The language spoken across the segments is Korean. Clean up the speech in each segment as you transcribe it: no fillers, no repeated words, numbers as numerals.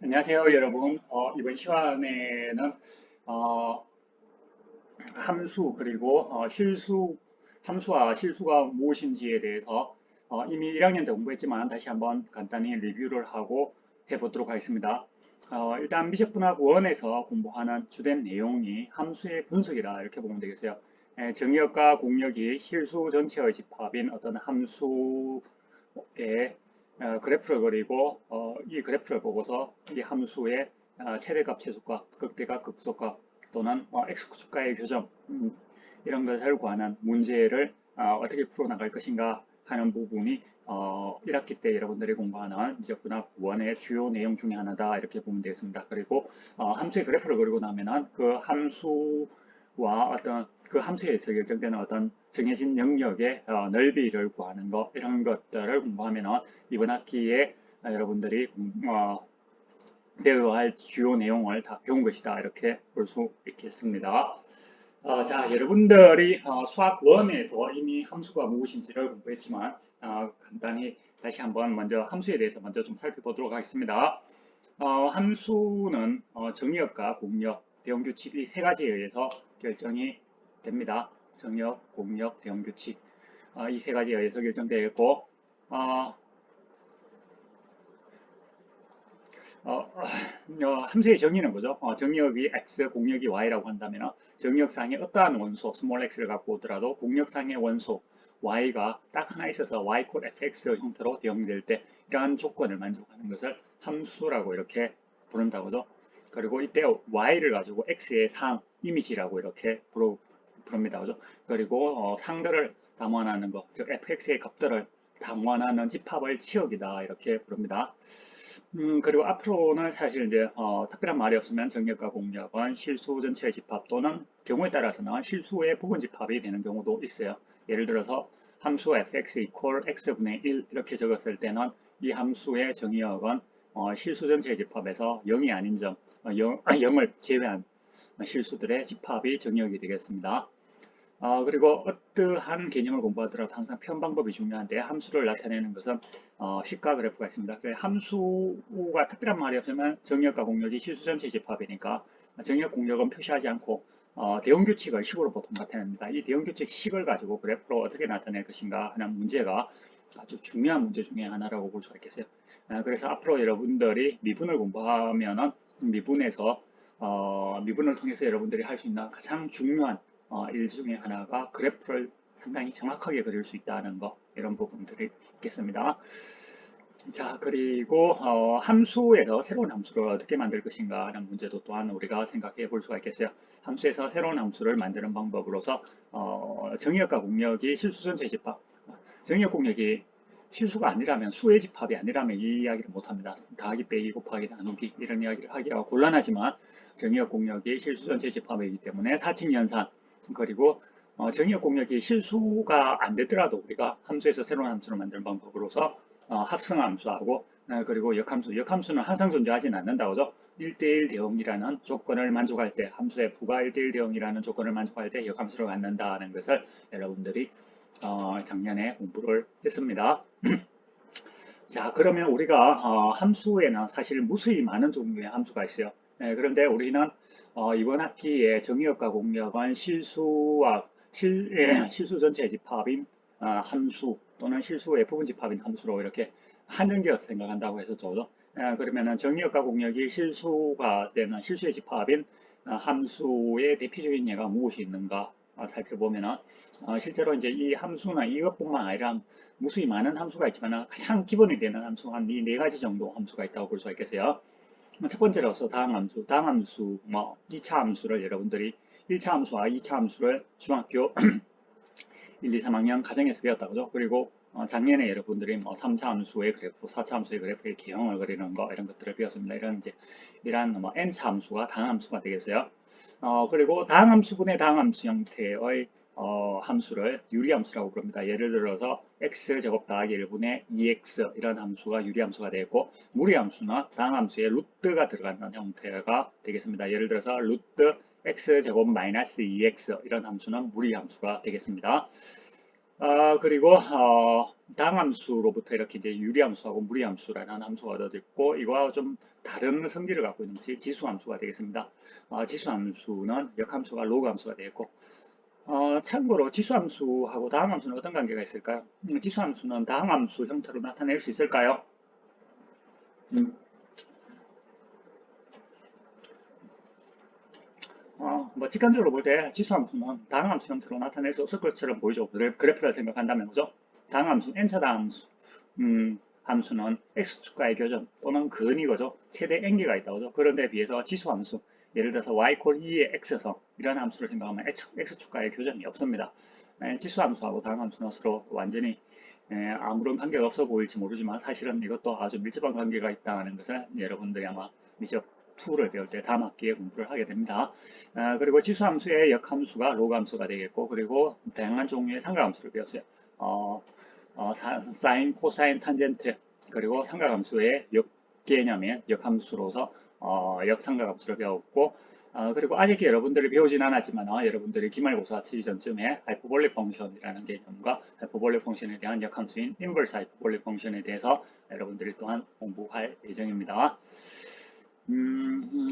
안녕하세요, 여러분. 이번 시간에는 어, 함수 그리고 함수와 실수가 무엇인지에 대해서 이미 1학년 때 공부했지만 다시 한번 간단히 리뷰를 하고 해보도록 하겠습니다. 일단 미적분학 1에서 공부하는 주된 내용이 함수의 분석이라 이렇게 보면 되겠어요. 정의역과 공역이 실수 전체의 집합인 어떤 함수의 그래프를 그리고 이 그래프를 보고서 이 함수의 최대값, 최소값, 극대값, 극소값 또는 x축과의 교점 이런 것을 구하는 문제를 어떻게 풀어나갈 것인가 하는 부분이 1학기 때 여러분들이 공부하는 미적분학 1의 주요 내용 중에 하나다 이렇게 보면 되겠습니다. 그리고 함수의 그래프를 그리고 나면은 그 함수와 어떤 그 함수에 의해서 결정되는 어떤 정해진 영역의 넓이를 구하는 것 이런 것들을 공부하면은 이번 학기에 여러분들이 배워야 할 주요 내용을 다 배운 것이다 이렇게 볼 수 있겠습니다. 자, 여러분들이 수학 1에서 이미 함수가 무엇인지를 공부했지만 간단히 다시 한번 먼저 함수에 대해서 먼저 좀 살펴보도록 하겠습니다. 함수는 정의역과 공역, 대응규칙 이 세 가지에 의해서 결정이 됩니다. 정의역, 공역, 대응규칙 이 세 가지에 의해서 결정되어 있고 함수의 정의는 뭐죠? 정의역이 x, 공역이 y라고 한다면 정의역상의 어떠한 원소, 스몰 x를 갖고 오더라도 공역상의 원소 y가 딱 하나 있어서 y 콜 fx 형태로 대응될 때 이러한 조건을 만족하는 것을 함수라고 이렇게 부른다고죠. 그리고 이때 y를 가지고 x의 상, 이미지라고 이렇게 부릅니다. 그죠? 그리고 상들을 담원하는 것, 즉 fx의 값들을 담원하는 집합을 치역이다 이렇게 부릅니다. 그리고 앞으로는 사실 이제 특별한 말이 없으면 정역과 공역은 실수 전체의 집합 또는 경우에 따라서는 실수의 부분 집합이 되는 경우도 있어요. 예를 들어서 함수 fx equal x분의 1 이렇게 적었을 때는 이 함수의 정의역은 실수 전체의 집합에서 0이 아닌 점, 0을 제외한 실수들의 집합이 정의역이 되겠습니다. 그리고 어떠한 개념을 공부하더라도 항상 표현 방법이 중요한데 함수를 나타내는 것은 식과 그래프가 있습니다. 함수가 특별한 말이 없으면 정역과 공역이 실수 전체 집합이니까 정역 공역은 표시하지 않고 대응규칙을 식으로 보통 나타냅니다. 이 대응규칙 식을 가지고 그래프로 어떻게 나타낼 것인가 하는 문제가 아주 중요한 문제 중에 하나라고 볼 수가 있겠어요. 그래서 앞으로 여러분들이 미분을 공부하면은 미분에서 미분을 통해서 여러분들이 할 수 있는 가장 중요한 일 중에 하나가 그래프를 상당히 정확하게 그릴 수 있다는 거 이런 부분들이 있겠습니다. 자, 그리고 함수에서 새로운 함수를 어떻게 만들 것인가 하는 문제도 또한 우리가 생각해 볼 수가 있겠어요. 함수에서 새로운 함수를 만드는 방법으로서 정의역과 공역이 실수 전체 집합, 정의역 공역이 실수가 아니라면 수의 집합이 아니라면 이 이야기를 못합니다. 더하기 빼기 곱하기 나누기 이런 이야기를 하기가 곤란하지만 정의역 공역이 실수 전체 집합이기 때문에 사칙연산 그리고 정의역 공역이 실수가 안 되더라도 우리가 함수에서 새로운 함수를 만드는 방법으로서 합성함수하고 그리고 역함수는 항상 존재하지는 않는다고죠. 1대1 대응이라는 조건을 만족할 때 함수의 부가 1대1 대응이라는 조건을 만족할 때 역함수를 갖는다는 것을 여러분들이 작년에 공부를 했습니다. 자, 그러면 우리가 함수에는 사실 무수히 많은 종류의 함수가 있어요. 그런데 우리는 이번 학기에 정의역과 공역은 실수 전체 집합인 함수 또는 실수의 부분 집합인 함수로 이렇게 한정지어서 생각한다고 해서 좋죠. 그러면은 정의역과 공역이 실수가 되는 실수의 집합인 함수의 대표적인 예가 무엇이 있는가 살펴보면은 실제로 이제 이 함수는 이것뿐만 아니라 무수히 많은 함수가 있지만 가장 기본이 되는 함수 한 이 네 가지 정도 함수가 있다고 볼 수가 있겠어요. 첫 번째로서 다항함수, 뭐 2차 함수를 여러분들이 1차 함수와 2차 함수를 중학교 1, 2, 3학년 가정에서 배웠다고죠. 그리고 작년에 여러분들이 뭐 3차 함수의 그래프, 4차 함수의 그래프의 개형을 그리는 거 이런 것들을 배웠습니다. 이런 뭐 n차 함수가 다항함수가 되겠어요. 그리고 다항함수분의 다항함수 형태의 함수를 유리함수라고 부릅니다. 예를 들어서 x제곱 더하기 1분의 2x 이런 함수가 유리함수가 되겠고 무리함수는 다항함수에 루트가 들어가는 형태가 되겠습니다. 예를 들어서 루트 x제곱 마이너스 2x 이런 함수는 무리함수가 되겠습니다. 그리고 당함수로부터 이렇게 이제 유리함수하고 무리함수라는 함수가 얻어졌고 이거와 좀 다른 성질을 갖고 있는 것이 지수함수가 되겠습니다. 지수함수는 역함수가 로그함수가 되겠고 참고로 지수함수하고 다항함수는 어떤 관계가 있을까요? 지수함수는 다항함수 형태로 나타낼 수 있을까요? 음, 뭐 직관적으로 볼 때 지수함수는 다항함수 형태로 나타낼 수 없을 것처럼 보이죠. 그래프를 생각한다면 그죠? 다항함수, n차 다항함수, 함수는 x축과의 교점 또는 근이 거죠. 최대 n개가 있다 그죠? 그런데 비해서 지수함수, 예를 들어서 y 콜 2의 x성 이런 함수를 생각하면 x축과의 교점이 없습니다. 지수함수하고 다항함수는 서로 완전히 아무런 관계가 없어 보일지 모르지만 사실은 이것도 아주 밀접한 관계가 있다는 것을 여러분들이 아마 미적 2를 배울 때 다맞게 공부를 하게 됩니다. 그리고 지수함수의 역함수가 로그함수가 되겠고 그리고 다양한 종류의 삼각함수를 배웠어요. 사인, 코사인, 탄젠트 그리고 삼각함수의 역개념의 역함수로서 역삼각함수를 배웠고 그리고 아직 여러분들이 배우진 않았지만 여러분들이 기말고사 치기 전쯤에 하이퍼볼릭 펑션이라는 개념과 하이퍼볼릭 펑션에 대한 역함수인 인버스 하이퍼볼릭 펑션에 대해서 여러분들이 또한 공부할 예정입니다.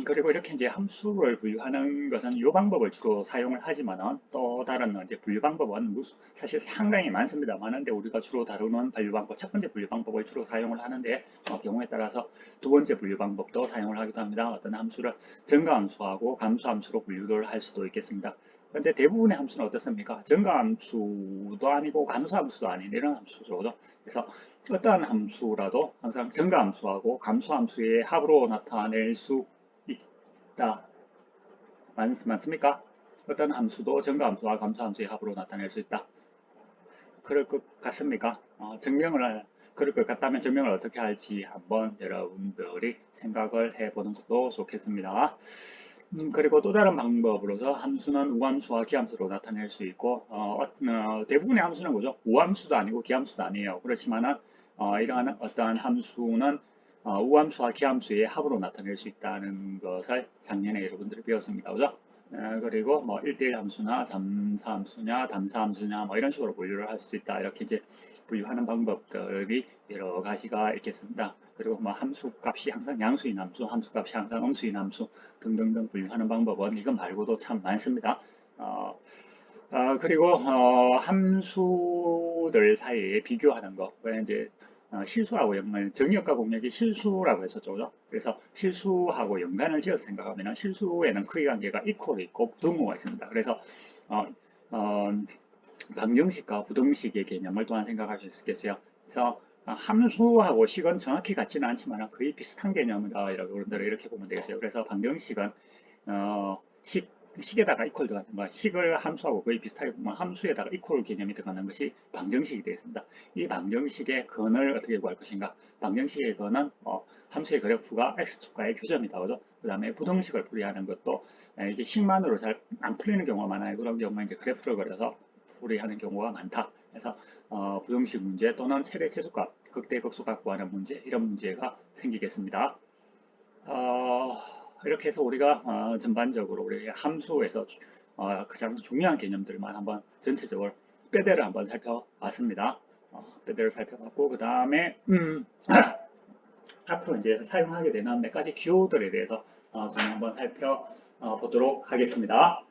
그리고 이렇게 이제 함수를 분류하는 것은 이 방법을 주로 사용을 하지만은 또 다른 이제 분류 방법은 사실 상당히 많습니다. 많은데 우리가 주로 다루는 분류 방법, 첫 번째 분류 방법을 주로 사용을 하는데 경우에 따라서 두 번째 분류 방법도 사용을 하기도 합니다. 어떤 함수를 증가함수하고 감소함수로 분류를 할 수도 있겠습니다. 그런데 대부분의 함수는 어떻습니까? 증가함수도 아니고 감소함수도 아닌 이런 함수죠. 그래서 어떠한 함수라도 항상 증가함수하고 감소함수의 합으로 나타낼 수 있다. 맞습니까? 어떤 함수도 증가함수와 감소함수의 합으로 나타낼 수 있다. 그럴 것 같습니까? 그럴 것 같다면 증명을 어떻게 할지 한번 여러분들이 생각을 해보는 것도 좋겠습니다. 그리고 또 다른 방법으로서 함수는 우함수와 기함수로 나타낼 수 있고 대부분의 함수는 뭐죠? 우함수도 아니고 기함수도 아니에요. 그렇지만은 이러한 어떠한 함수는 우함수와 기함수의 합으로 나타낼 수 있다는 것을 작년에 여러분들이 배웠습니다. 그죠? 그리고 뭐 1대1 함수나 잠수함수냐 담수함수냐 뭐 이런 식으로 분류를 할 수 있다. 이렇게 이제 분류하는 방법들이 여러 가지가 있겠습니다. 그리고 뭐 함수 값이 항상 양수인 함수, 함수 값이 항상 음수인 함수 등등등 분류하는 방법은 이것 말고도 참 많습니다. 그리고 함수들 사이에 비교하는 거, 이제 실수하고 연관, 정의역과 공역이 실수라고 했었죠. 그죠? 그래서 실수하고 연관을 지어서 생각하면 실수에는 크기 관계가 이퀄이 있고 부등호가 있습니다. 그래서 어, 어, 방정식과 부등식의 개념을 또한 생각할 수 있겠어요. 그래서 함수하고 식은 정확히 같지는 않지만 거의 비슷한 개념이다. 여러분들 이렇게 보면 되겠어요. 그래서 방정식은 식에다가 이퀄 들어가는 거, 식을 함수하고 거의 비슷하게 보면 함수에다가 이퀄 개념이 들어가는 것이 방정식이 되겠습니다. 이 방정식의 근을 어떻게 구할 것인가? 방정식의 근은 함수의 그래프가 x축과의 교점이다. 그죠? 그 다음에 부등식을 풀이하는 것도 이게 식만으로 잘 안 풀리는 경우가 많아요. 그런 경우는 이제 그래프를 그려서 풀이하는 경우가 많다. 그래서 부등식 문제 또는 최대 최소값, 극대 극소값 구하는 문제 이런 문제가 생기겠습니다. 이렇게 해서 우리가 전반적으로 우리 함수에서 가장 중요한 개념들만 한번 전체적으로 빼대를 한번 살펴봤습니다. 빼대를 살펴봤고 그 다음에 앞으로 이제 사용하게 되는 몇 가지 기호들에 대해서 좀 한번 살펴보도록 하겠습니다.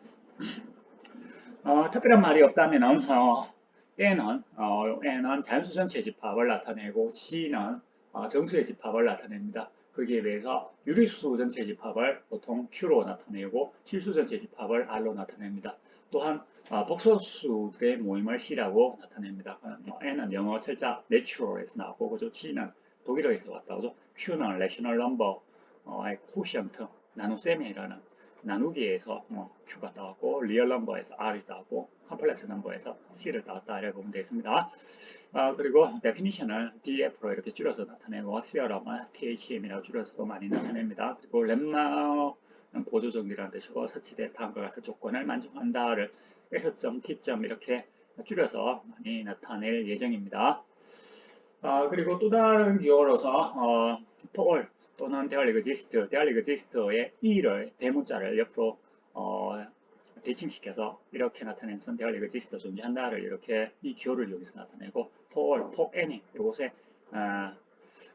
특별한 말이 없다면은 N은 자연수 전체 집합을 나타내고 G는 정수의 집합을 나타냅니다. 거기에 비해서 유리수 전체 집합을 보통 Q로 나타내고 실수 전체 집합을 R로 나타냅니다. 또한 복소수들의 모임을 C라고 나타냅니다. N은 영어 철자 natural에서 나왔고 그죠? G는 독일어에서 왔다 그죠? Q는 rational number의 quotient 나눗셈이라는 나누기에서 Q가 따왔고 리얼 넘버에서 R이 따왔고 컴플렉스 넘버에서 C를 따왔다 이렇게 보면 되겠습니다. 그리고 데피니션을 DF로 이렇게 줄여서 나타내고 theorem은 THM이라고 줄여서 많이 나타냅니다. 그리고 렘마는 보조정리라는 뜻이고 서치대 다음과 같은 조건을 만족한다를 S점, T점 이렇게 줄여서 많이 나타낼 예정입니다. 그리고 또 다른 기호로서 for 또는 there exist의 E를 대문자를 옆으로 대칭시켜서 이렇게 나타내는 선택을 exist 존재한다를 이렇게 이 기호를 이용해서 나타내고 for any 요것에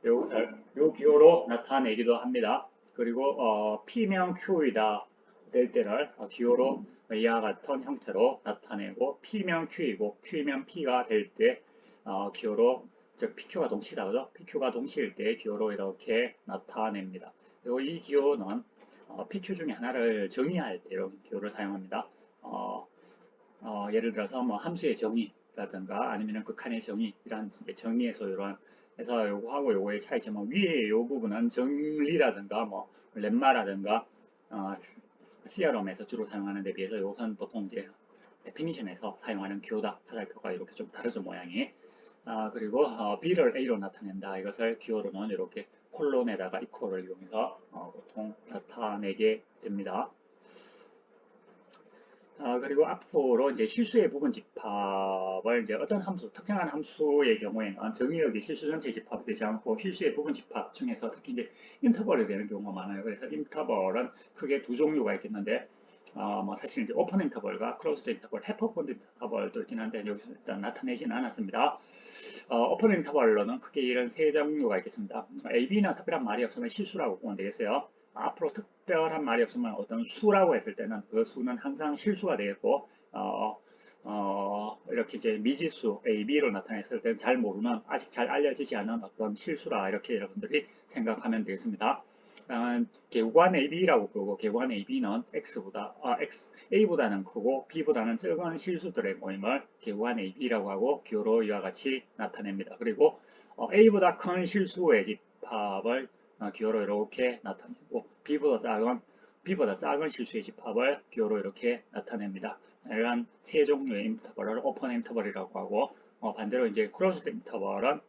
요것을 요 기호로 나타내기도 합니다. 그리고 P명 Q이다 될 때를 기호로 이와 같은 형태로 나타내고 P명 Q이고 Q명 P가 될 때 기호로 즉 PQ가 동시다 그죠? PQ가 동시일 때 기호로 이렇게 나타냅니다. 그리고 이 기호는 PQ 중에 하나를 정의할 때 이런 기호를 사용합니다. 예를 들어서 뭐 함수의 정의라든가 아니면 극한의 정의 이런 정의의 소요란 해서 요거하고 요거의 차이점은 위에 요 부분은 정리라든가 뭐 렘마라든가 CRM에서 주로 사용하는 데 비해서 요것은 보통 이제 데피니션에서 사용하는 기호다 화살표가 이렇게 좀 다르죠 모양이. 그리고 B를 A로 나타낸다. 이것을 기호로는 이렇게 콜론에다가 이퀄을 이용해서 보통 나타내게 됩니다. 그리고 앞으로 이제 실수의 부분 집합을 이제 어떤 함수, 특정한 함수의 경우에는 정의역이 실수 전체 집합이 되지 않고 실수의 부분 집합 중에서 특히 이제 인터벌이 되는 경우가 많아요. 그래서 인터벌은 크게 두 종류가 있겠는데, 뭐 사실 이제 오픈 인터벌과 클로즈드 인터벌, 해퍼본드 인터벌도 있긴 한데 여기서 일단 나타내지는 않았습니다. 오픈 인터벌로는 크게 이런 세 종류가 있겠습니다. AB나 특별한 말이 없으면 실수라고 보면 되겠어요. 앞으로 특별한 말이 없으면 어떤 수라고 했을 때는 그 수는 항상 실수가 되겠고 이렇게 이제 미지수 A, B로 나타냈을 때는 잘 모르는 아직 잘 알려지지 않은 어떤 실수라 이렇게 여러분들이 생각하면 되겠습니다. 개구간 AB라고 부르고 개구간 AB는 A보다는 크고 B보다는 적은 실수들의 모임을 개구간 AB라고 하고 기호로 이와 같이 나타냅니다. 그리고 A보다 큰 실수의 집합을 기호로 이렇게 나타내고 B보다 작은 실수의 집합을 기호로 이렇게 나타냅니다. 이러한 세 종류의 인터벌을 오픈 인터벌이라고 하고 반대로 이제 클로즈드 인터벌은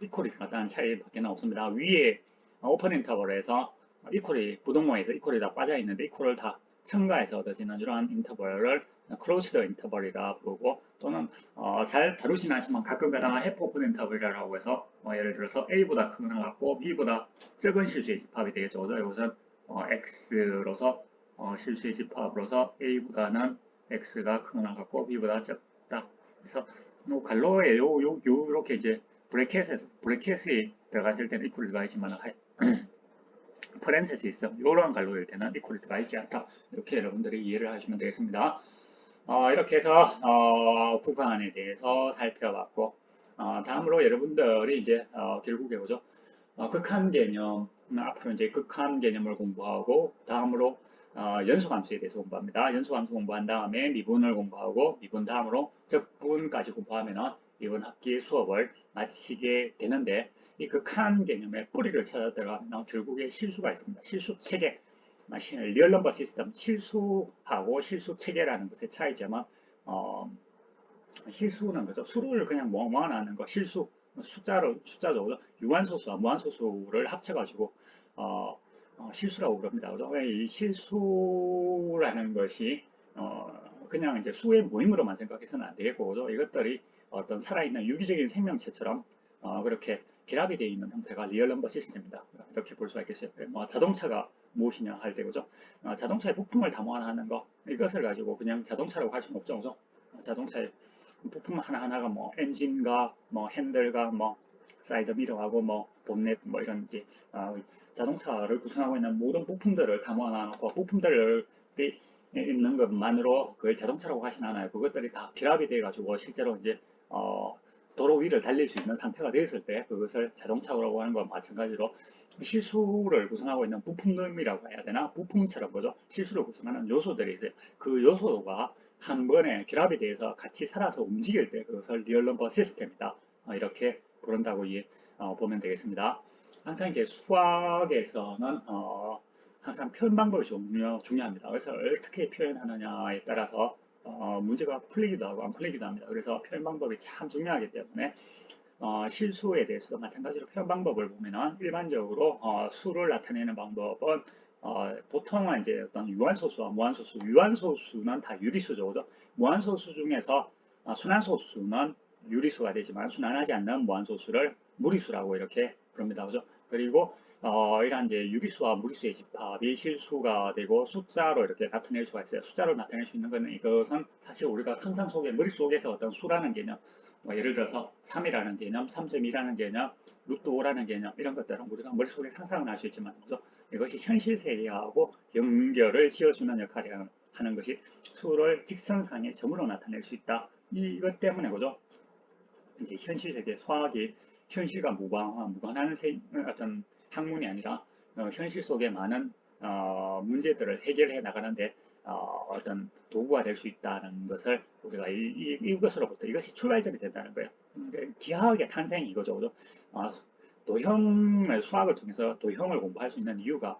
이퀄이 간단한 차이밖에 없습니다. 위에 오픈 인터벌에서 이퀄이 부동모에서 이퀄이 다 빠져 있는데 이퀄을 다 첨가해서 얻어지는 이러한 인터벌을 클로즈드 인터벌이라 부르고 또는 잘 다루진 않지만 가끔가다 해프 오픈 인터벌이라고 해서 예를 들어서 A보다 큰 하나 같고 B보다 적은 실수의 집합이 되겠죠. 이것은 X로서 실수의 집합으로서 A보다는 X가 큰 하나 같고 B보다 적다. 그래서 갈로에 이렇게 이제 브래켓이 들어갔을 때는 이퀄이 들어가 있지만 퍼렌테시 있어. 이러한 갈로일 때는 이퀄이 들어가 있지 않다. 이렇게 여러분들이 이해를 하시면 되겠습니다. 이렇게 해서 구간에 대해서 살펴봤고 다음으로 여러분들이 이제 결국에 보죠. 극한 개념 앞으로 이제 극한 개념을 공부하고 다음으로 연소함수에 대해서 공부합니다. 연소함수 공부한 다음에 미분을 공부하고 미분 다음으로 적분까지 공부하면은 이번 학기 수업을 마치게 되는데 이 극한 개념의 뿌리를 찾아 들어가면 결국에 실수가 있습니다. 실수 체계, 리얼 넘버 시스템, 실수하고 실수 체계라는 것의 차이점은 실수는 그죠. 수를 그냥 모아놓는 거 실수 숫자죠. 유한소수와 무한소수를 합쳐가지고 실수라고 그럽니다. 그죠? 이 실수라는 것이 그냥 이제 수의 모임으로만 생각해서는 안 되겠고, 그죠? 이것들이 어떤 살아있는 유기적인 생명체처럼 그렇게 결합이 되어 있는 형태가 리얼 넘버 시스템이다. 이렇게 볼 수가 있겠어요. 자동차가 무엇이냐 할 때, 그죠? 자동차의 부품을 담아하는 거, 이것을 가지고 그냥 자동차라고 할 수는 없죠, 그죠? 자동차의 부품 하나하나가 뭐 엔진과 뭐 핸들과 뭐 사이드 미러하고 뭐 본넷 뭐 이런 이제 자동차를 구성하고 있는 모든 부품들을 담아놓고 부품들이 있는 것만으로 그걸 자동차라고 하진 않아요. 그것들이 다 결합이 돼 가지고 실제로 이제 도로 위를 달릴 수 있는 상태가 되었을 때 그것을 자동차라고 하는 것과 마찬가지로 실수를 구성하고 있는 부품이라고 해야 되나? 부품처럼 거죠. 실수를 구성하는 요소들이 있어요. 그 요소가 한 번에 결합이 돼서 같이 살아서 움직일 때 그것을 리얼 넘버 시스템이다. 이렇게 부른다고 보면 되겠습니다. 항상 이제 수학에서는 항상 표현 방법이 중요합니다. 그래서 어떻게 표현하느냐에 따라서 문제가 풀리기도 하고 안 풀리기도 합니다. 그래서 표현 방법이 참 중요하기 때문에 실수에 대해서도 마찬가지로 표현 방법을 보면은 일반적으로 수를 나타내는 방법은 보통은 이제 어떤 유한소수와 무한소수, 유한소수는 다 유리수죠. 무한소수 중에서 순환소수는 유리수가 되지만 순환하지 않는 무한소수를 무리수라고 이렇게 부릅니다. 그죠? 그리고 이런 이제 유리수와 무리수의 집합이 실수가 되고 숫자로 이렇게 나타낼 수가 있어요. 숫자로 나타낼 수 있는 것은 이것은 사실 우리가 상상 속에 머릿속에서 어떤 수라는 개념, 뭐 예를 들어서 3이라는 개념, 3.2라는 개념, 루트 5라는 개념 이런 것들은 우리가 머릿속에 상상은 할 수 있지만 그죠? 이것이 현실 세계하고 연결을 지어주는 역할을 하는 것이 수를 직선상의 점으로 나타낼 수 있다. 이것 때문에 그죠? 이제 현실 세계 수학이 현실과 무관한 어떤 학문이 아니라 현실 속에 많은 문제들을 해결해 나가는데 어떤 도구가 될 수 있다는 것을 우리가 이것으로부터 이것이 출발점이 된다는 거예요. 기하학의 탄생이 이거죠. 그죠? 도형을 수학을 통해서 도형을 공부할 수 있는 이유가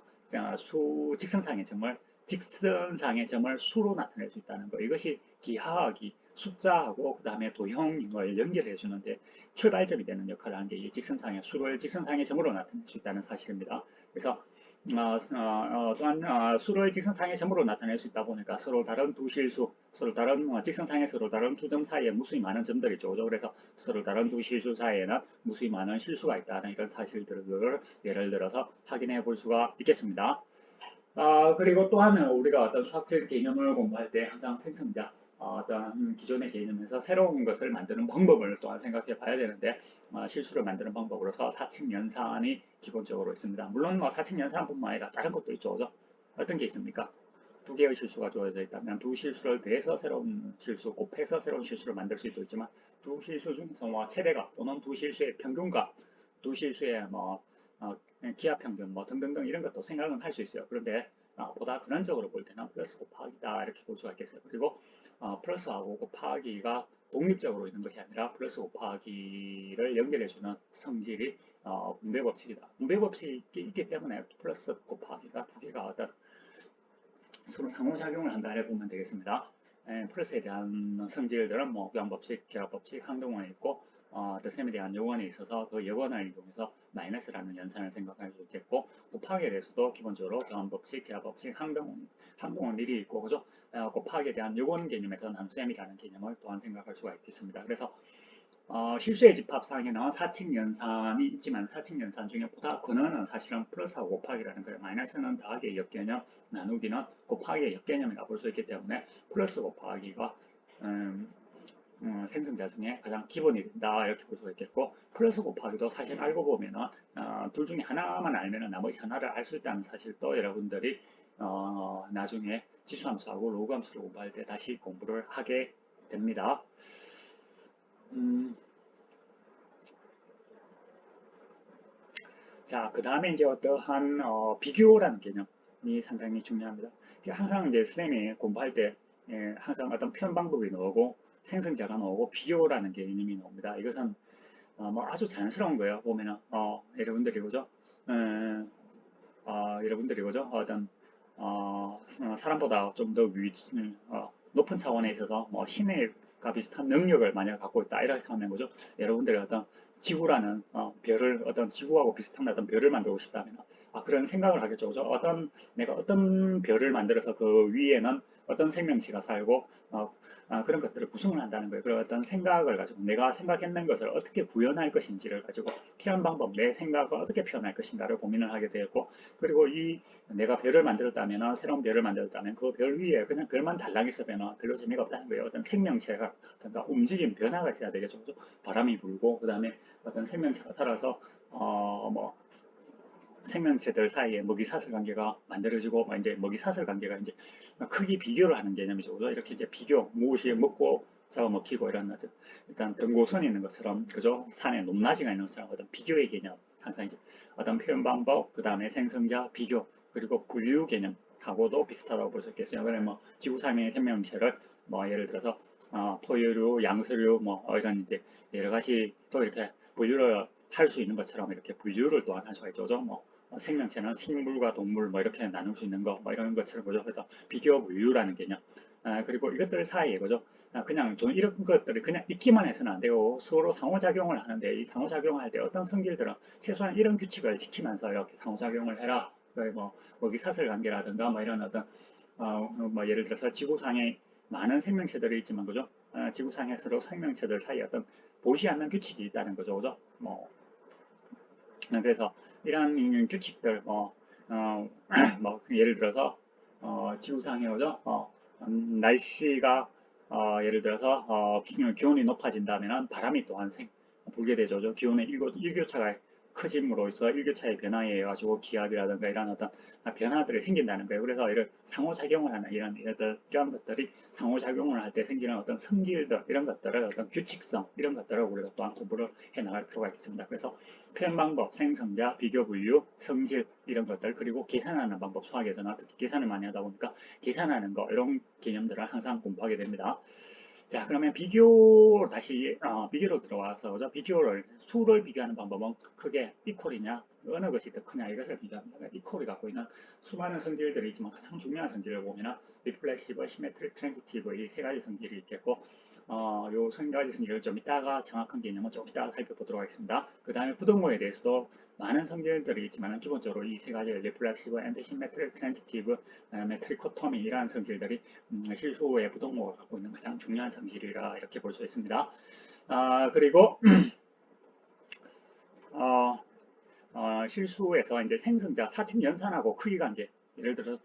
직선상의 점을 수로 나타낼 수 있다는 거. 이것이 기하학이 숫자하고 그 다음에 도형을 연결해 주는데 출발점이 되는 역할을 하는 게 이 직선상의 수를 직선상의 점으로 나타낼 수 있다는 사실입니다. 그래서 또한 수를 직선상의 점으로 나타낼 수 있다 보니까 서로 다른 두 실수, 서로 다른 직선상의 서로 다른 두 점 사이에 무수히 많은 점들이 있죠. 그래서 서로 다른 두 실수 사이에는 무수히 많은 실수가 있다는 이런 사실들을 예를 들어서 확인해 볼 수가 있겠습니다. 그리고 또 하나 우리가 어떤 수학적 개념을 공부할 때 항상 생성자, 어떤 기존의 개념에서 새로운 것을 만드는 방법을 또한 생각해 봐야 되는데 실수를 만드는 방법으로서 사칙 연산이 기본적으로 있습니다. 물론 뭐 사칙 연산뿐만 아니라 다른 것도 있죠. 그죠? 어떤 게 있습니까? 두 개의 실수가 주어져 있다면 두 실수를 더해서 새로운 실수, 곱해서 새로운 실수를 만들 수도 있지만 두 실수 중에서 뭐 최대값 또는 두 실수의 평균값, 두 실수의 뭐 기하평균 뭐 등등등 이런 것도 생각은 할 수 있어요. 그런데 보다 근원적으로 볼 때는 플러스 곱하기다 이렇게 볼 수가 있겠어요. 그리고 플러스하고 곱하기가 독립적으로 있는 것이 아니라 플러스 곱하기를 연결해주는 성질이 분배법칙이다. 분배법칙이 있기 때문에 플러스 곱하기가 두 개가 어떤 서로 상호작용을 한다 해 보면 되겠습니다. 플러스에 대한 성질들은 뭐 교환법칙, 결합법칙, 항동원이 있고 덧셈에 대한 요원이 있어서 그 요원을 이용해서 마이너스라는 연산을 생각할 수 있겠고 곱하기에 대해서도 기본적으로 교환법칙, 결합법칙, 항동원 미리 있고 그죠? 곱하기에 대한 요원 개념에서 나눗셈이라는 개념을 또한 생각할 수가 있겠습니다. 그래서 실수의 집합상에는 사칙연산이 있지만 사칙연산 중에 보다 근원은 사실은 플러스하고 곱하기라는 거예요. 마이너스는 더하기의 역개념, 나누기는 곱하기의 역개념이라고 볼 수 있기 때문에 플러스 곱하기가 생성자 중에 가장 기본이 된다 이렇게 볼 수가 있겠고 플러스 곱하기도 사실 알고 보면은 둘 중에 하나만 알면은 나머지 하나를 알 수 있다는 사실도 여러분들이 나중에 지수함수하고 로그함수를 공부할 때 다시 공부를 하게 됩니다. 자, 그 다음에 이제 어떠한 비교라는 개념이 상당히 중요합니다. 항상 이제 선생님이 공부할 때 항상 어떤 표현 방법이 나오고 생성자가 나오고 비교라는 개념이 나옵니다. 이것은 뭐 아주 자연스러운 거예요. 보면은 여러분들이 그죠? 여러분들이 그죠? 어떤 사람보다 좀 더 높은 차원에 있어서 뭐 신의가 비슷한 능력을 만약 갖고 있다 이렇게 하면 그죠? 여러분들이 어떤 지구라는 별을 어떤 지구하고 비슷한 어떤 별을 만들고 싶다면 그런 생각을 하겠죠. 그죠? 내가 어떤 별을 만들어서 그 위에는 어떤 생명체가 살고 그런 것들을 구성을 한다는 거예요. 그런 어떤 생각을 가지고 내가 생각했는 것을 어떻게 구현할 것인지를 가지고 표현 방법, 내 생각을 어떻게 표현할 것인가를 고민을 하게 되었고 그리고 내가 별을 만들었다면 새로운 별을 만들었다면 그 별 위에 그냥 별만 달랑 있으면 별로 재미가 없다는 거예요. 어떤 생명체가 어떤 움직임 변화가 있어야 되겠죠. 바람이 불고 그 다음에 어떤 생명체가 살아서 뭐 생명체들 사이에 먹이사슬 관계가 만들어지고 이제 먹이사슬 관계가 이제 크기 비교를 하는 개념이죠. 그죠? 이렇게 이제 비교 무엇이 먹고 잡아먹히고 이런 아주 일단 등고선이 있는 것처럼 그죠? 산에 높낮이가 있는 것처럼 어떤 비교의 개념 항상 이제 어떤 표현 방법 그 다음에 생성자 비교 그리고 분류 개념 하고도 비슷하다고 볼 수 있겠어요. 그래 뭐 지구상의 생명체를 뭐 예를 들어서 포유류, 양서류 뭐 이런 이제 여러 가지 또 이렇게 분류를 할 수 있는 것처럼 이렇게 분류를 또한 할 수가 있죠. 뭐 생명체는 식물과 동물 뭐 이렇게 나눌 수 있는 거 뭐 이런 것처럼 보죠. 그래서 비교 분류라는 개념. 그리고 이것들 사이에 그죠. 그냥 좀 이런 것들이 그냥 있기만 해서는 안 되고 서로 상호작용을 하는데 이 상호작용을 할 때 어떤 성질들은 최소한 이런 규칙을 지키면서 이렇게 상호작용을 해라. 뭐 먹이사슬 관계라든가 뭐 이런 어떤 뭐 예를 들어서 지구상에 많은 생명체들이 있지만 그죠. 지구상에 서로 생명체들 사이에 어떤 보이지 않는 규칙이 있다는 거죠. 그죠. 뭐 그래서 이런 규칙들, 뭐 예를 들어서 지구상이죠. 날씨가 예를 들어서 기온이 높아진다면 바람이 또한 불게 되죠. 기온의 일교차가 커짐으로 있어 일교차의 변화에 의해 가지고 기압이라든가 이런 어떤 변화들이 생긴다는 거예요. 그래서 이런 상호작용을 하는 이런 것들이 상호작용을 할 때 생기는 어떤 성질들 이런 것들을 어떤 규칙성 이런 것들을 우리가 또한 공부를 해 나갈 필요가 있겠습니다. 그래서 표현 방법, 생성자, 비교 분류, 성질 이런 것들 그리고 계산하는 방법 수학에서는 특히 계산을 많이 하다 보니까 계산하는 거 이런 개념들을 항상 공부하게 됩니다. 자, 그러면 다시 비교로 들어와서 그죠? 수를 비교하는 방법은 크게 이퀄이냐 어느 것이 더 크냐 이것을 비교합니다. 이퀄이 갖고 있는 수많은 성질들이 있지만 가장 중요한 성질을 보면은 리플렉시브, 시메트릭, 트랜지티브 이 세 가지 성질이 있겠고 요 세 가지 성질을 좀 이따가 정확한 개념은 좀 이따가 살펴보도록 하겠습니다. 그 다음에 부등호에 대해서도 많은 성질들이 있지만 기본적으로 이 세 가지 리플렉시브, 엔티시메트릭, 트랜지티브, 그다음에 트리코토미 이러한 성질들이 실수의 부등호가 갖고 있는 가장 중요한 성질이라 이렇게 볼 수 있습니다. 그리고 어, 실수에서 이제 생성자 사측 연산하고 크기 관계 예를 들어서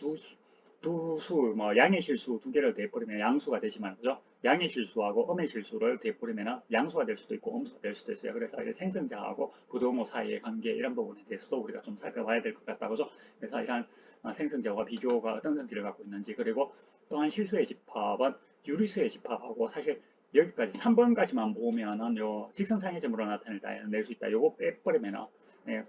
뭐 양의 실수 두 개를 대버리면 양수가 되지만 그죠? 양의 실수하고 음의 실수를 대버리면 양수가 될 수도 있고 음수가 될 수도 있어요. 그래서 이제 생성자하고 부등호 사이의 관계 이런 부분에 대해서도 우리가 좀 살펴봐야 될 것 같다 그죠? 그래서 이런 생성자와 비교가 어떤 성질을 갖고 있는지 그리고 또한 실수의 집합은 유리수의 집합하고 사실 여기까지 3번까지만 보면은 요 직선상해점으로 낼 수 있다. 요거 빼버리면은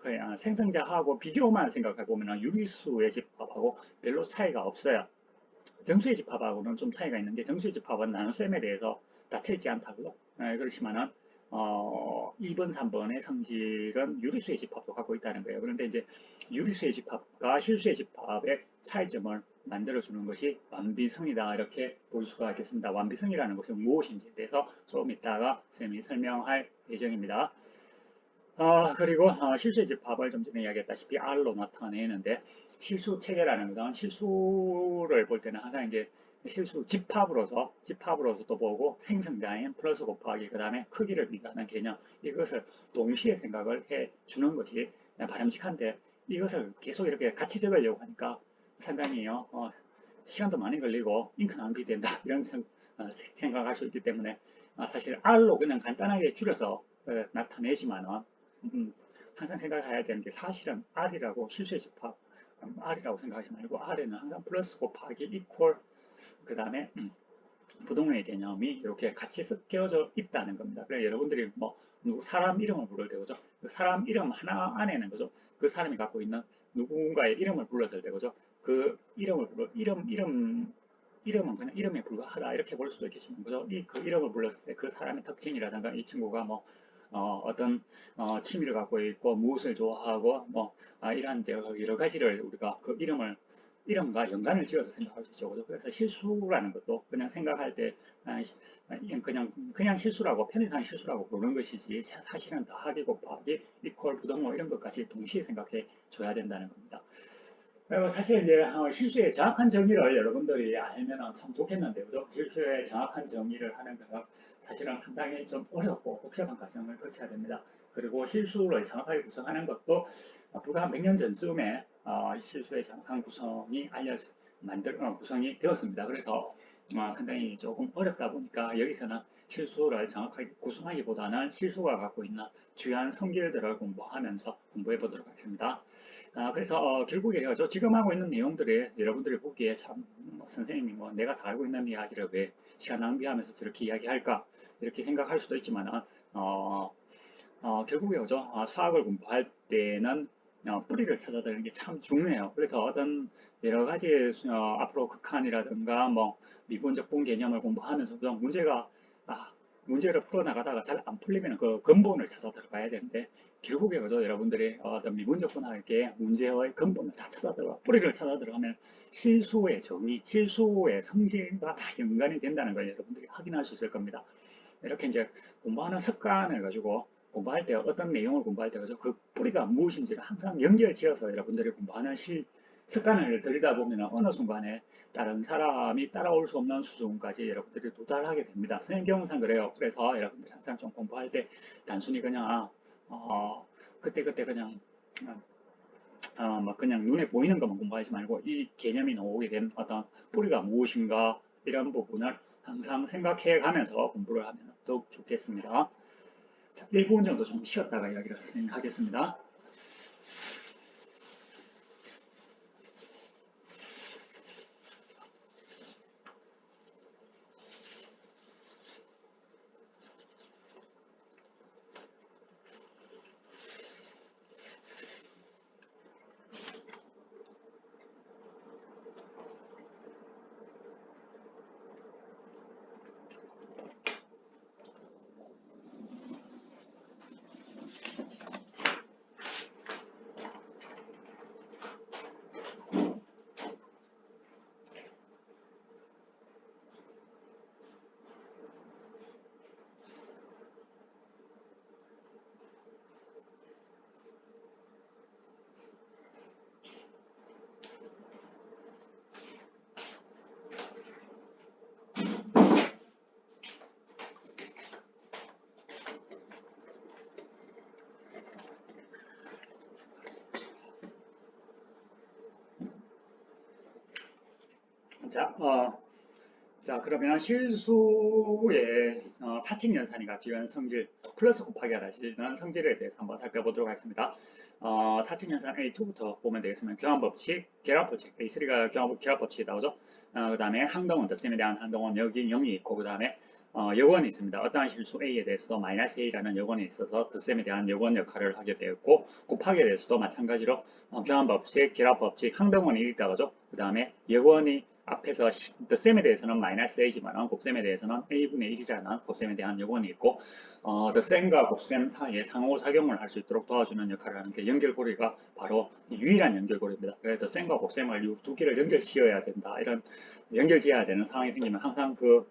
그냥 생성자하고 비교만 생각해 보면 유리수의 집합하고 별로 차이가 없어요. 정수의 집합하고는 좀 차이가 있는 게 정수의 집합은 나눗셈에 대해서 닫혀있지 않다고요. 그렇지만은 2번, 3번의 성질은 유리수의 집합도 갖고 있다는 거예요. 그런데 이제 유리수의 집합과 실수의 집합의 차이점을 만들어주는 것이 완비성이다 이렇게 볼 수가 있겠습니다. 완비성이라는 것은 무엇인지에 대해서 좀 이따가 쌤이 설명할 예정입니다. 그리고 실수의 집합을 좀 전에 이야기했다시피 R로 나타내는데 실수 체계라는 것은 실수를 볼 때는 항상 이제 실수 집합으로서 또 보고 생성자인 플러스 곱하기 그 다음에 크기를 비교하는 개념 이것을 동시에 생각을 해 주는 것이 바람직한데 이것을 계속 이렇게 같이 적으려고 하니까 상당히 시간도 많이 걸리고 잉크 낭비된다 이런 생각할 수 있기 때문에 사실 R로 그냥 간단하게 줄여서 나타내지만은 항상 생각해야 되는 게 사실은 R이라고 실수의 집합 R이라고 생각하지 말고 R에는 항상 플러스 곱하기 이퀄 그 다음에 부동의 개념이 이렇게 같이 섞여져 있다는 겁니다. 그래서 여러분들이 뭐 사람 이름을 부를 때 그죠? 그 사람 이름 하나 안에는 그죠? 그 사람이 갖고 있는 누군가의 이름을 불렀을 때 그죠? 그 이름을 불러 이름은 그냥 이름에 불과하다 이렇게 볼 수도 있겠지만 그죠? 그 이름을 불렀을 때 그 사람의 특징이라든가 이 친구가 뭐 어떤 취미를 갖고 있고 무엇을 좋아하고 뭐 이러한 여러 가지를 우리가 그 이름과 연관을 지어서 생각할 수 있죠. 그죠? 그래서 실수라는 것도 그냥 생각할 때 그냥 실수라고 편의상 실수라고 부르는 것이지 사실은 더하기 곱하기 이퀄 부등호 이런 것까지 동시에 생각해 줘야 된다는 겁니다. 그리고 사실 이제 실수의 정확한 정의를 여러분들이 알면 참 좋겠는데, 그죠? 실수의 정확한 정의를 하는 것은 사실은 상당히 좀 어렵고 복잡한 과정을 거쳐야 됩니다. 그리고 실수를 정확하게 구성하는 것도 불과 한 100년 전쯤에 실수의 정확한 구성이 되었습니다. 그래서 상당히 조금 어렵다 보니까 여기서는 실수를 정확하게 구성하기보다는 실수가 갖고 있는 주요한 성질들을 공부해 보도록 하겠습니다. 그래서 결국에 지금 하고 있는 내용들이 여러분들이 보기에 참 선생님이 뭐 내가 다 알고 있는 이야기를 왜 시간 낭비하면서 저렇게 이야기할까 이렇게 생각할 수도 있지만 결국에 수학을 공부할 때는 뿌리를 찾아드는 게 참 중요해요. 그래서 어떤 여러 가지 앞으로 극한이라든가 뭐 미분적분 개념을 공부하면서도 문제를 풀어나가다가 잘 안 풀리면 그 근본을 찾아 들어가야 되는데 결국에 여러분들이 어떤 미분적분학의 문제의 근본을 다 찾아 들어가 뿌리를 찾아 들어가면 실수의 정의, 실수의 성질과 다 연관이 된다는 걸 여러분들이 확인할 수 있을 겁니다. 이렇게 이제 공부하는 습관을 가지고 공부할 때 어떤 내용을 공부할 때 그 뿌리가 무엇인지를 항상 연결지어서 여러분들이 공부하는 습관을 들이다 보면 어느 순간에 다른 사람이 따라올 수 없는 수준까지 여러분들이 도달하게 됩니다. 선생님 경험상 그래요. 그래서 여러분들이 항상 좀 공부할 때 단순히 그냥 그때 그냥 막 그냥 눈에 보이는 것만 공부하지 말고 이 개념이 나오게 된 어떤 뿌리가 무엇인가 이런 부분을 항상 생각해 가면서 공부를 하면 더욱 좋겠습니다. 자, 1분 정도 좀 쉬었다가 이야기를 하겠습니다. 자, 자, 그러면 실수의 사칙연산이 가지는 성질 플러스 곱하기 하다시는 성질에 대해서 한번 살펴보도록 하겠습니다. 사칙연산 A2부터 보면 되겠으면 교환법칙, 결합법칙, A3가 결합법칙이 나오죠. 그 다음에 항동원, 덧셈에 대한 항동원 여기 0이 있고 그 다음에 여건이 있습니다. 어떠한 실수 A에 대해서도 마이너스 A라는 여건이 있어서 덧셈에 대한 여건 역할을 하게 되었고 곱하기에 대해서도 마찬가지로 교환법칙, 결합법칙, 항동원이 있다고죠. 그 다음에 여건이 앞에서 덧셈에 대해서는 마이너스 a지만 곱셈에 대해서는 a분의 1이라는 곱셈에 대한 요건이 있고 덧셈과 곱셈 사이에 상호작용을 할 수 있도록 도와주는 역할을 하는 게 연결고리가 바로 유일한 연결고리입니다. 그래서 덧셈과 곱셈을 두 개를 연결지어야 된다. 이런 연결지어야 되는 상황이 생기면 항상 그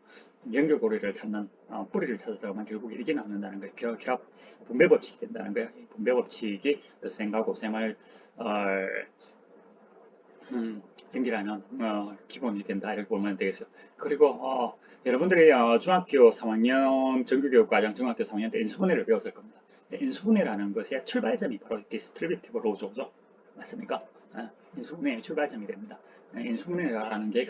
연결고리를 찾는 뿌리를 찾았다면 결국 이게 나온다는 거예요. 결합 분배법칙이 된다는 거예요. 분배법칙이 덧셈과 곱셈을 연기라는 기본이 된다 이렇게 보면 되겠어요. 그리고 여러분들이 중학교 3학년 정규교육과정 중학교 3학년 때 인수분해를 배웠을 겁니다. 인수분해라는 것의 출발점이 바로 디스트리뷰티브 로우죠. 맞습니까? 인수분해의 출발점이 됩니다. 인수분해라는 게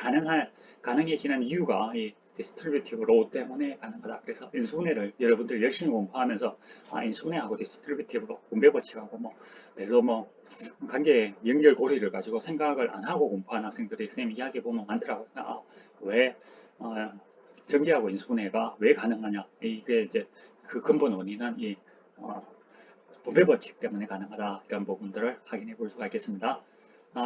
가능해지는 이유가 이 디스트리뷰티브 로우 때문에 가능하다. 그래서 인수분해를 여러분들 열심히 공부하면서 인수분해하고 디스트리뷰티브 로우, 분배법칙하고 뭐 별로 뭐 관계 연결고리를 가지고 생각을 안 하고 공부하는 학생들이 선생님 이야기 보면 많더라고요. 왜 전기하고 인수분해가 왜 가능하냐? 이게 이제 그 근본 원인은 이 분배법칙 때문에 가능하다 이런 부분들을 확인해 볼 수가 있겠습니다.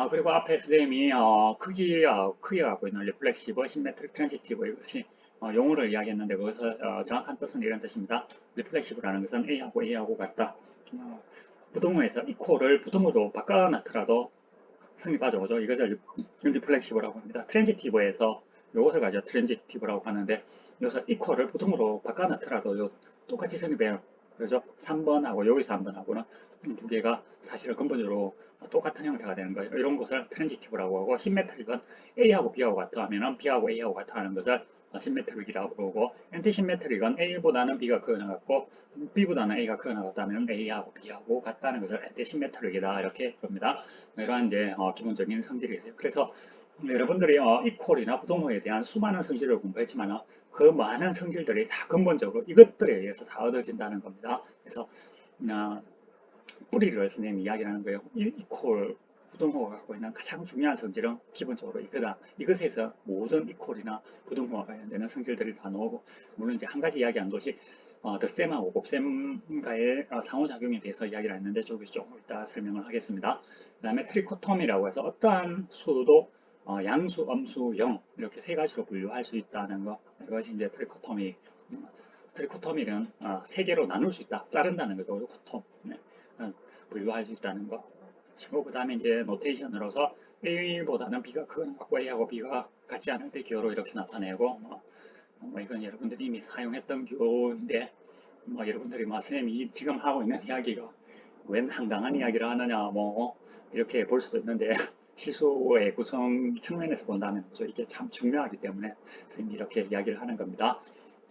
그리고 앞에 선생님이 크기가 갖고 있는 리플렉시브, 시메트릭, 트랜지티브 이것이 용어를 이야기했는데 거기서 정확한 뜻은 이런 뜻입니다. 리플렉시브라는 것은 A하고 같다. 부동호에서 이코를 부동호로 바꿔놨더라도 성립하죠. 이것을 리플렉시브라고 합니다. 트랜지티브에서 이것을 가지고 트랜지티브라고 하는데 여기서 이코를 부동호로 바꿔놨더라도 똑같이 성립해요. 그래서 3번하고 여기서 3번하고는 두 개가 사실은 근본적으로 똑같은 형태가 되는 거예요. 이런 것을 트랜지티브라고 하고 심메트릭은 A하고 B하고 같아 하면 B하고 A하고 같아 하는 것을 심메트릭이라고 부르고 엔티심메트릭은 A보다는 B가 크게 나갔고 B보다는 A가 크게 나갔다면 A하고 B하고 같다는 것을 엔티심메트릭이다 이렇게 봅니다. 이러한 이제 기본적인 성질이 있어요. 그래서 여러분들이 이퀄이나 부동호에 대한 수많은 성질을 공부했지만 그 많은 성질들이 다 근본적으로 이것들에 의해서 다 얻어진다는 겁니다. 그래서 뿌리를 선생님이 이야기를 하는 거예요. 이퀄 부동호가 갖고 있는 가장 중요한 성질은 기본적으로 이거다. 이것에서 모든 이퀄이나 부동호와 관련되는 성질들이 다 나오고 물론 이제 한 가지 이야기한 것이 덧셈하고 곱셈과의 상호작용에 대해서 이야기를 했는데 조금 이따 설명을 하겠습니다. 그 다음에 트리코토미라고 해서 어떠한 수도 양수, 음수, 영 이렇게 세 가지로 분류할 수 있다는 거 이것이 이제 트리코토미. 트리코토미는 세 개로 나눌 수 있다. 자른다는 거죠. 코톰. 네. 분류할 수 있다는 거. 그 다음에 이제 노테이션으로서 A보다는 B가 크거나 같고 A하고 B가 같지 않을 때 기호로 이렇게 나타내고 뭐 이건 여러분들이 이미 사용했던 기호인데 여러분들이 선생님이 지금 하고 있는 이야기가 웬 황당한 이야기를 하느냐 뭐 이렇게 볼 수도 있는데 실수의 구성 측면에서 본다면 이게 참 중요하기 때문에 선생님이 이렇게 이야기를 하는 겁니다.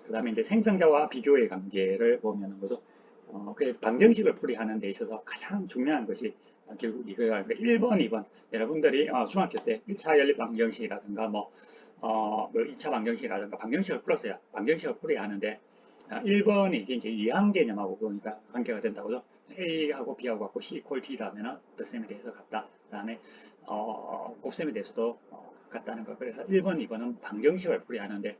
그 다음에 이제 생성자와 비교의 관계를 보면 거죠. 그 방정식을 풀이하는 데 있어서 가장 중요한 것이 결국 이거가 1번, 2번. 여러분들이 중학교 때 1차 연립 방정식이라든가 뭐 2차 방정식이라든가 방정식을 풀었어요. 방정식을 풀이하는데 1번이 이게 이제 이항 개념하고 그러니까 관계가 된다고요. A하고 B하고 같고 C equal D라면 덧셈에 대해서 같다. 그 다음에 곱셈에 대해서도 같다는 거. 그래서 1번, 2번은 방정식을 풀이하는데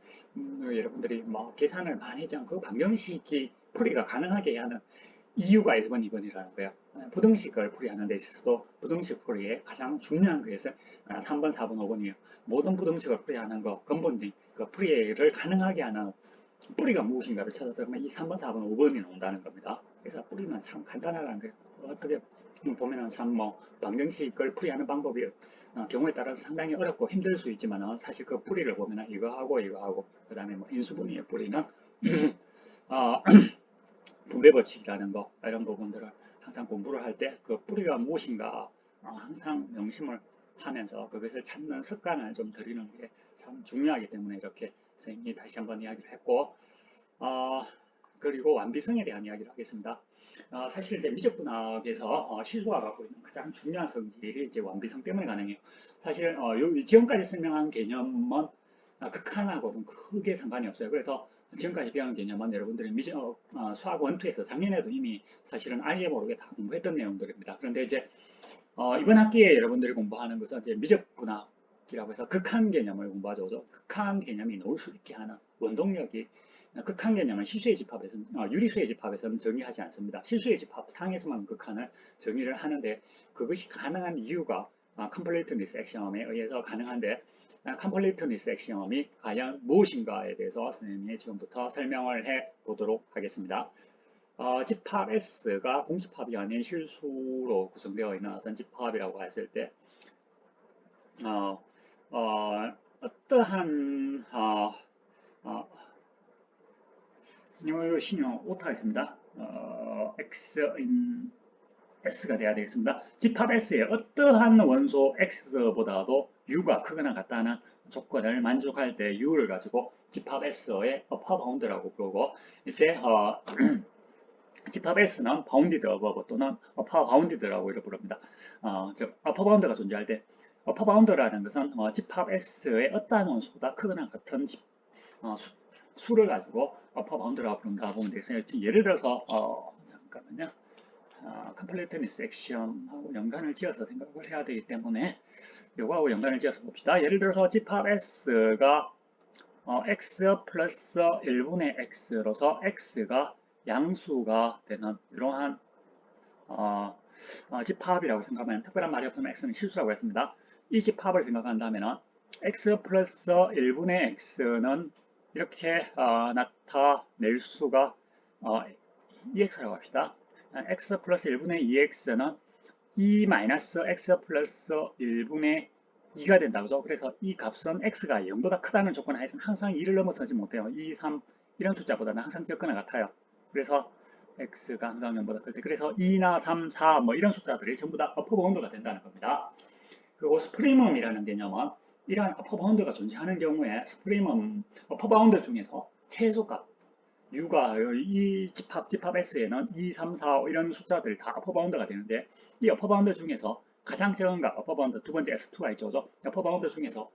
여러분들이 뭐 계산을 많이 했지만 그 방정식이 풀이가 가능하게 하는 이유가 1번, 2번이라는 거예요. 부등식을 풀이하는 데 있어서도 부등식 풀이에 가장 중요한 것은 3번, 4번, 5번이에요. 모든 부등식을 풀이하는 거, 근본적인 그 풀이를 가능하게 하는 뿌리가 무엇인가를 찾아서 이 3번, 4번, 5번이 나온다는 겁니다. 그래서 뿌리는 참 간단하다는 거예요. 어떻게 보면은 참 뭐 방정식을 풀이하는 방법이 경우에 따라서 상당히 어렵고 힘들 수 있지만 사실 그 뿌리를 보면은 이거 하고 그 다음에 뭐 인수분해의 뿌리는 어, 분배 법칙이라는 거 이런 부분들을 항상 공부를 할 때 그 뿌리가 무엇인가 항상 명심을 하면서 그것을 찾는 습관을 좀 들이는 게 참 중요하기 때문에 이렇게 선생님이 다시 한번 이야기를 했고 그리고 완비성에 대한 이야기를 하겠습니다. 사실 이제 미적분학에서 실수가 갖고 있는 가장 중요한 성질이 이제 완비성 때문에 가능해요. 사실 지금까지 설명한 개념은 극한하고는 크게 상관이 없어요. 그래서 지금까지 배운 개념은 여러분들이 수학 원투에서 작년에도 이미 사실은 알게 모르게 다 공부했던 내용들입니다. 그런데 이제 이번 학기에 여러분들이 공부하는 것은 이제 미적분학이라고 해서 극한 개념을 공부하죠. 극한 개념이 나올 수 있게 하는 원동력이 극한 개념은 실수의 집합에서는 유리수의 집합에서는 정의하지 않습니다. 실수의 집합 상에서만 극한을 정의를 하는데 그것이 가능한 이유가 컴플리트니스 액시엄에 의해서 가능한데 컴플리트니스 액시엄이 과연 무엇인가에 대해서 선생님이 지금부터 설명을 해 보도록 하겠습니다. 집합 S가 공집합이 아닌 실수로 구성되어 있는 어떤 집합이라고 했을 때 어떠한 이거 신용 오타가 있습니다. X인 S가 돼야 되겠습니다. 집합 S의 어떠한 원소 X보다도 U가 크거나 같다는 조건을 만족할 때 U를 가지고 집합 S의 upper bound라고 부르고 이때 집합 S는 bounded above 또는 upper bounded라고 이렇게 부릅니다. 즉 upper bound가 존재할 때 upper bound라는 것은 집합 S의 어떠한 원소보다 크거나 같은 수를 가지고 upper bound라고 부른다 보면 되겠어요. 예를 들어서 잠깐만요. 컴플리트니스 액션하고 연관을 지어서 생각을 해야 되기 때문에 이거하고 연관을 지어서 봅시다. 예를 들어서 집합 S가 x 플러스 1분의 x로서 x가 양수가 되는 이러한 집합이라고 생각하면 특별한 말이 없으면 x는 실수라고 했습니다. 이 집합을 생각한다면 x 플러스 1분의 x는 이렇게 나타낼 수가 ex라고 합시다. x 플러스 1분의 2x는 2 마이너스 x 플러스 1분의 2가 된다고. 그래서 이 값은 x가 0보다 크다는 조건 하에서는 항상 2를 넘어서지 못해요. 2, 3 이런 숫자보다는 항상 적거나 같아요. 그래서 x가 항상 0보다 클 때 그래서 2나 3, 4 뭐 이런 숫자들이 전부 다 어퍼 바운드가 된다는 겁니다. 그리고 스프리멈이라는 개념은 이러한 어퍼 바운드가 존재하는 경우에 스프리멈 어퍼 바운드 중에서 최소값 U가 이 집합 S에는 2, 3, 4 이런 숫자들이 다 어퍼 바운드가 되는데 이 어퍼 바운드 중에서 가장 적은 값 어퍼 바운드 두 번째 S2가 있죠. 어퍼 바운드 중에서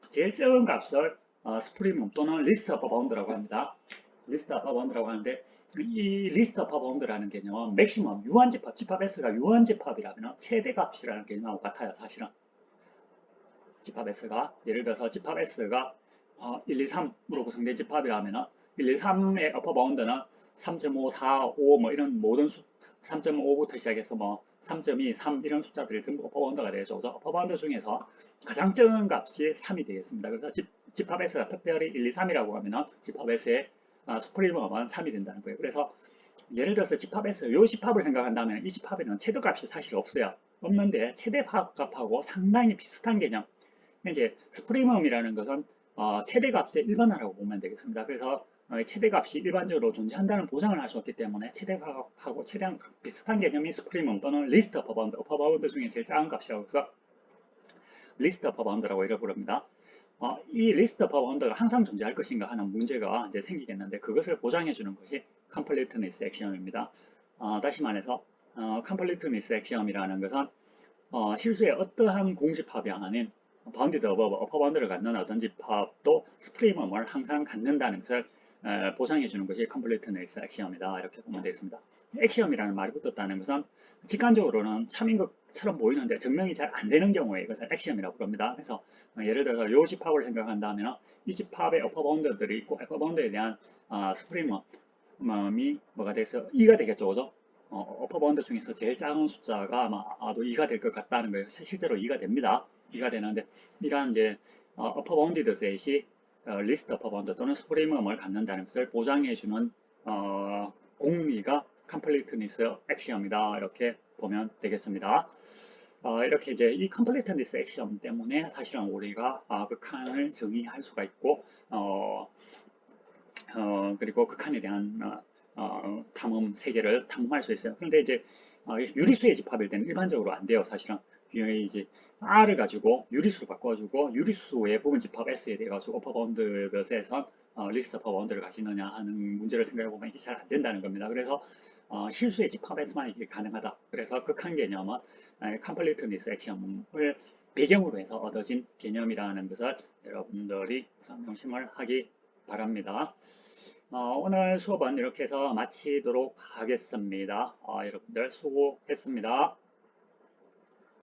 제일 적은 값을 스프리멈 또는 리스트 어퍼 바운드라고 합니다. 리스트 어퍼 바운드라고 하는데 이 리스트 어퍼 바운드라는 개념은 맥시멈 유한 집합 S가 유한 집합이라면 최대 값이라는 개념하고 같아요. 사실은 집합 S가 예를 들어서 집합 S가 1, 2, 3으로 구성된 집합이라면 1, 2, 3의 어퍼 바운드는 3.5, 4, 5 뭐 이런 모든 3.5부터 시작해서 뭐 3.2, 3 이런 숫자들이 전부 어퍼 바운드가 되죠. 그래서 어퍼 바운드 중에서 가장 적은 값이 3이 되겠습니다. 그래서 집합 S가 특별히 1, 2, 3이라고 하면 집합 S의 수프리멈은 3이 된다는 거예요. 그래서 예를 들어서 집합 S, 이 집합을 생각한다면 이 집합에는 최대값이 사실 없어요. 없는데 최대값하고 상당히 비슷한 개념. 이제 스프리멈이라는 것은 최대값의 일반화라고 보면 되겠습니다. 그래서 최대값이 일반적으로 존재한다는 보장을 할 수 없기 때문에 최대값하고 최대한 비슷한 개념이 스프리멈 또는 리스트 어퍼 바운드, 어퍼 바운드 중에 제일 작은 값이라고 해서 리스트 어퍼 바운드라고 이렇게 부릅니다. 이 리스트 어퍼 바운드가 항상 존재할 것인가 하는 문제가 이제 생기겠는데 그것을 보장해 주는 것이 completeness 액시엄입니다. 다시 말해서 completeness 액시엄이라는 것은 실수의 어떠한 공집합이 아닌 바운디드 어버브, 어퍼 바운드를 갖는 어떤 집합도 스프리멈을 항상 갖는다는 것을 보장해 주는 것이 completeness 액시엄이다. 이렇게 보면 되겠습니다. 액시엄이라는 말이 붙었다는 것은 직관적으로는 참인 것처럼 보이는데 증명이 잘 안 되는 경우에 이것을 액시엄이라고 부릅니다. 그래서 예를 들어서 이 집합을 생각한다면 이 집합의 어퍼 바운드들이 있고 어퍼 바운드에 대한 스프리멈이 뭐가 돼서 2가 되겠죠, 그죠? 어퍼 바운드 중에서 제일 작은 숫자가 아마도 2가 될 것 같다는 거예요. 실제로 2가 됩니다. 2가 되는데 이러한 이제 어퍼 바운디드 셋이 리스트 어퍼 바운드 또는 스프리멈을 갖는다는 것을 보장해주는 공리가 컴플리트니스 액시엄이다. 이렇게 보면 되겠습니다. 이렇게 이제 이 컴플리트니스 액시엄 때문에 사실은 우리가 극한을 정의할 수가 있고 그리고 극한에 대한 탐험 세계를 탐험할 수 있어요. 그런데 이제 유리수의 집합일 때는 일반적으로 안 돼요. 사실은 이제 R을 가지고 유리수로 바꿔주고 유리수의 부분 집합 S에 대해 가지고 어퍼바운드에선 리스트 어퍼바운드를 가지느냐 하는 문제를 생각해 보면 이게 잘 안 된다는 겁니다. 그래서 실수의 집합에서만 이게 가능하다. 그래서 극한 개념은 컴플리트니스 액시엄을 배경으로 해서 얻어진 개념이라는 것을 여러분들이 명심을 하기 바랍니다. 오늘 수업은 이렇게 해서 마치도록 하겠습니다. 여러분들 수고했습니다.